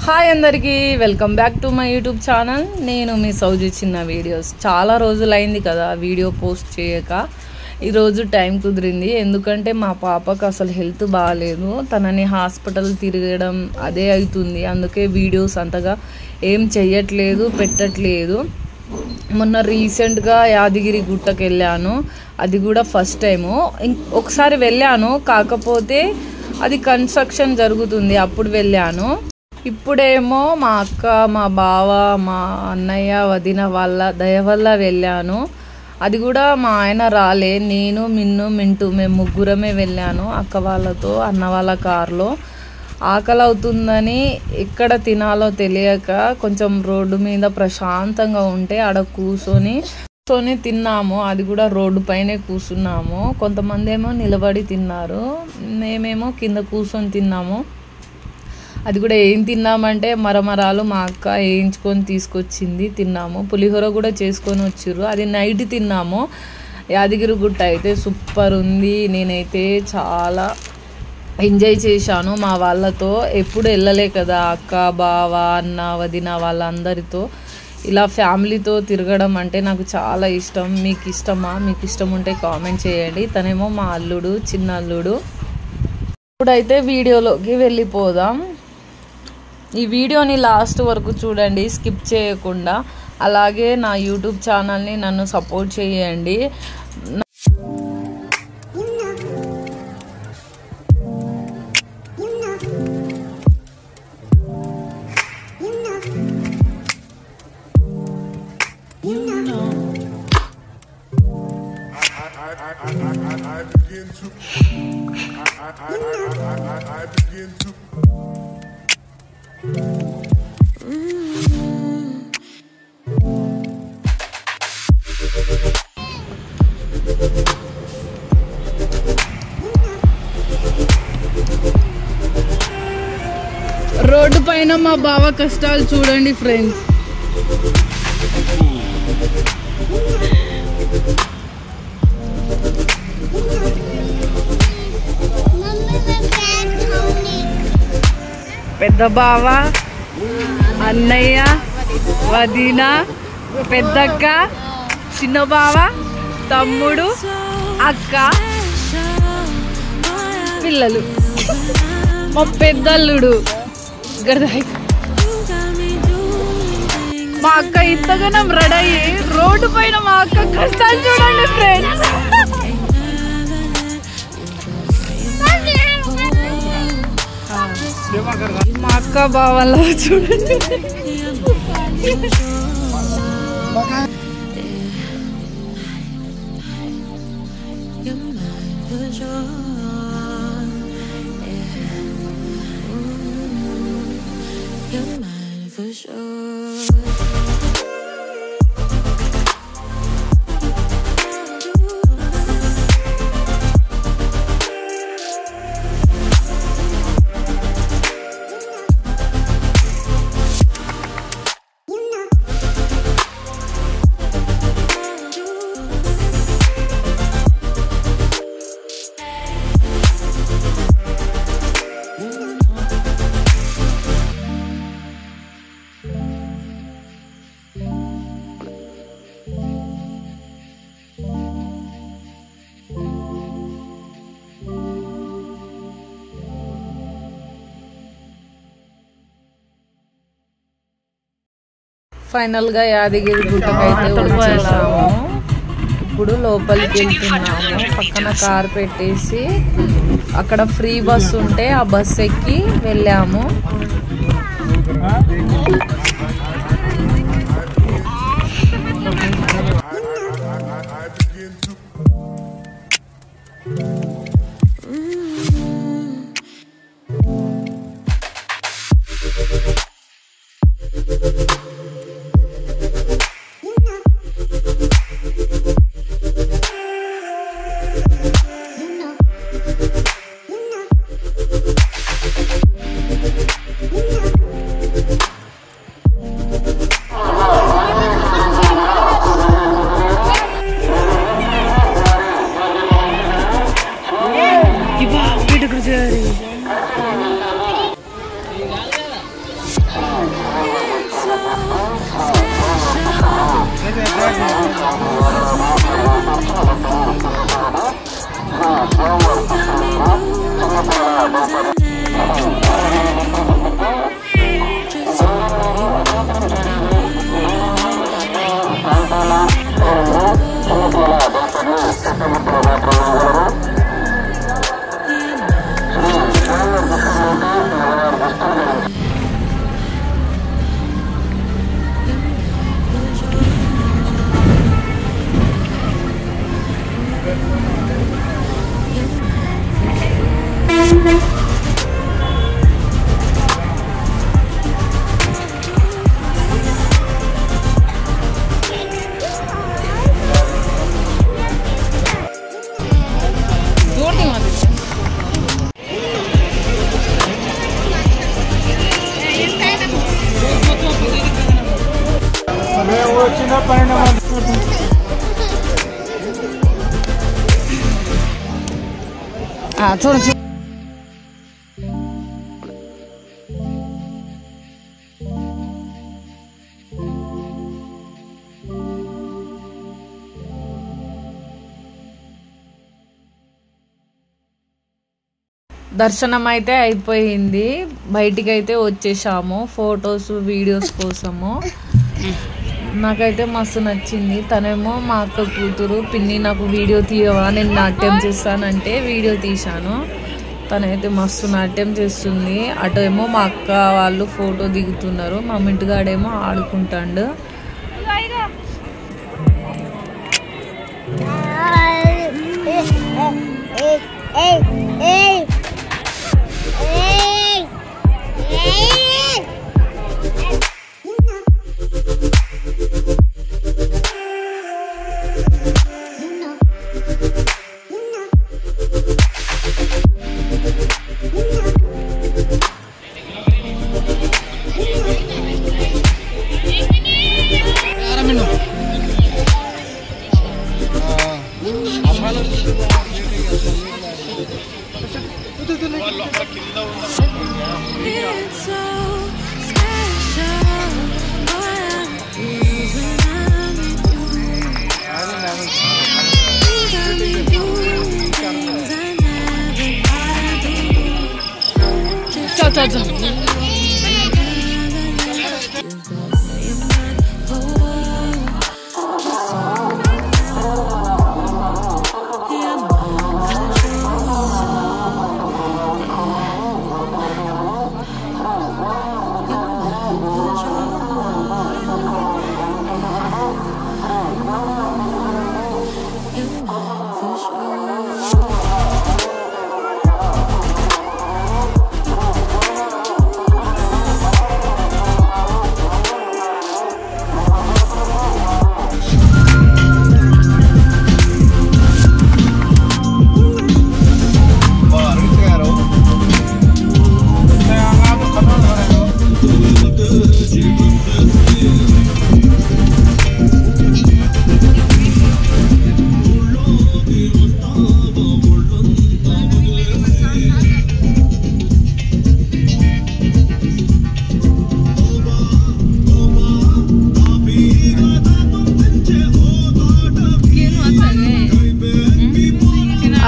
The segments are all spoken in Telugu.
హాయ్ అందరికీ welcome back to my YouTube channel. నేను మీ సౌజీ. చిన్న వీడియోస్ చాలా రోజులైంది కదా వీడియో పోస్ట్ చేయక. ఈరోజు టైం కుదిరింది, ఎందుకంటే మా పాపకు అసలు హెల్త్ బాగాలేదు. తనని హాస్పిటల్ తిరగడం అదే అవుతుంది, అందుకే వీడియోస్ అంతగా ఏం చెయ్యట్లేదు, పెట్టట్లేదు. మొన్న రీసెంట్గా యాదగిరి గుట్టకు వెళ్ళాను, అది కూడా ఫస్ట్ టైము. ఒకసారి వెళ్ళాను, కాకపోతే అది కన్స్ట్రక్షన్ జరుగుతుంది, అప్పుడు వెళ్ళాను. ఇప్పుడేమో మా అక్క, మా బావ, మా అన్నయ్య, వదిన వాళ్ళ దయ వల్ల వెళ్ళాను. అది కూడా మా ఆయన రాలే, నేను, మింటూ మేము ముగ్గురమే వెళ్ళాను అక్క వాళ్ళతో, అన్న వాళ్ళ కారులో. ఆకలి అవుతుందని ఎక్కడ తినాలో తెలియక కొంచెం రోడ్డు మీద ప్రశాంతంగా ఉంటే ఆడ కూర్చొని తిన్నాము. అది కూడా రోడ్డు పైనే కూర్చున్నాము. కొంతమంది ఏమో నిలబడి తిన్నారు, మేమేమో కింద కూర్చొని తిన్నాము. అది కూడా ఏం తిన్నామంటే మరమరాలు మా అక్క వేయించుకొని తీసుకొచ్చింది, తిన్నాము. పులిహోర కూడా చేసుకొని వచ్చిర్రు, అది నైట్ తిన్నాము. యాదగిరి గుట్ట అయితే సూపర్ ఉంది. నేనైతే చాలా ఎంజాయ్ చేశాను మా వాళ్ళతో. ఎప్పుడు వెళ్ళలే కదా, అక్క, బావ, అన్న, వదిన వాళ్ళందరితో ఇలా ఫ్యామిలీతో తిరగడం అంటే నాకు చాలా ఇష్టం. మీకు ఇష్టమా? మీకు ఇష్టం ఉంటే కామెంట్ చేయండి. తనేమో మా అల్లుడు, చిన్న అల్లుడు. ఇప్పుడైతే వీడియోలోకి వెళ్ళిపోదాం. ఈ వీడియోని లాస్ట్ వరకు చూడండి, స్కిప్ చేయకుండా. అలాగే నా యూట్యూబ్ ఛానల్ని నన్ను సపోర్ట్ చేయండి. రోడ్డు పైన మా బావ కష్టాలు చూడండి ఫ్రెండ్స్. పెద్ద బావ, అన్నయ్య, వదిన, పెద్దక్క, చిన్న బావ, తమ్ముడు, అక్క, పిల్లలు, మా పెద్దల్లుడు. మా అక్క ఇంతగానం రెడీ అయ్యి రోడ్డు పైన మా అక్క కష్టాలు చూడండి ఫ్రెండ్స్. మా అక్క బావల చూడండి. ఫైనల్గా యాదగిరి గుట్టకైతే వచ్చేసాము. ఇప్పుడు లోపలికి వెళ్తున్నాము. పక్కన కార్ పెట్టేసి అక్కడ ఫ్రీ బస్ ఉంటే ఆ బస్ ఎక్కి వెళ్ళాము. చూడండి. దర్శనం అయితే అయిపోయింది, బయటికి అయితే వచ్చేసాము ఫొటోస్ వీడియోస్ కోసము. నాకైతే మస్తు నచ్చింది. తనేమో మా అక్క కూతురు, పిన్ని నాకు వీడియో తీయవా, నేను నాట్యం చేస్తానంటే వీడియో తీశాను. తనైతే మస్తు నాట్యం చేస్తుంది. అటు ఏమో మా అక్క వాళ్ళు ఫోటో దిగుతున్నారు, మా మింటిగాడేమో ఆడుకుంటాడు.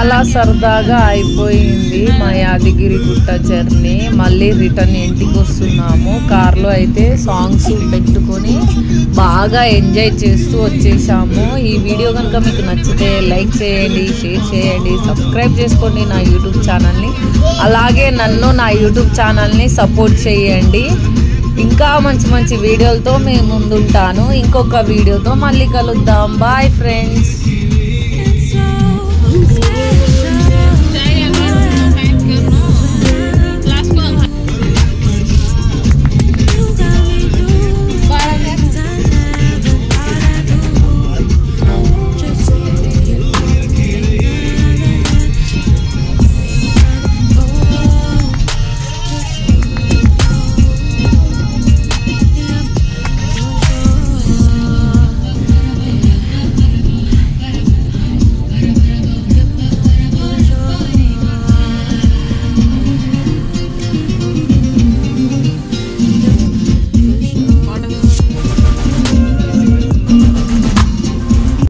అలా సరదాగా అయిపోయింది మా యాదగిరి గుట్ట జర్నీ. మళ్ళీ రిటర్న్ ఇంటికి వస్తున్నాము. కార్లో అయితే సాంగ్స్ పెట్టుకొని బాగా ఎంజాయ్ చేస్తూ వచ్చేసాము. ఈ వీడియో కనుక మీకు నచ్చితే లైక్ చేయండి, షేర్ చేయండి, సబ్స్క్రైబ్ చేసుకోండి నా యూట్యూబ్ ఛానల్ని. అలాగే నన్ను నా యూట్యూబ్ ఛానల్ని సపోర్ట్ చేయండి. ఇంకా మంచి మంచి వీడియోలతో మేము ముందుంటాను. ఇంకొక వీడియోతో మళ్ళీ కలుద్దాం. Bye friends.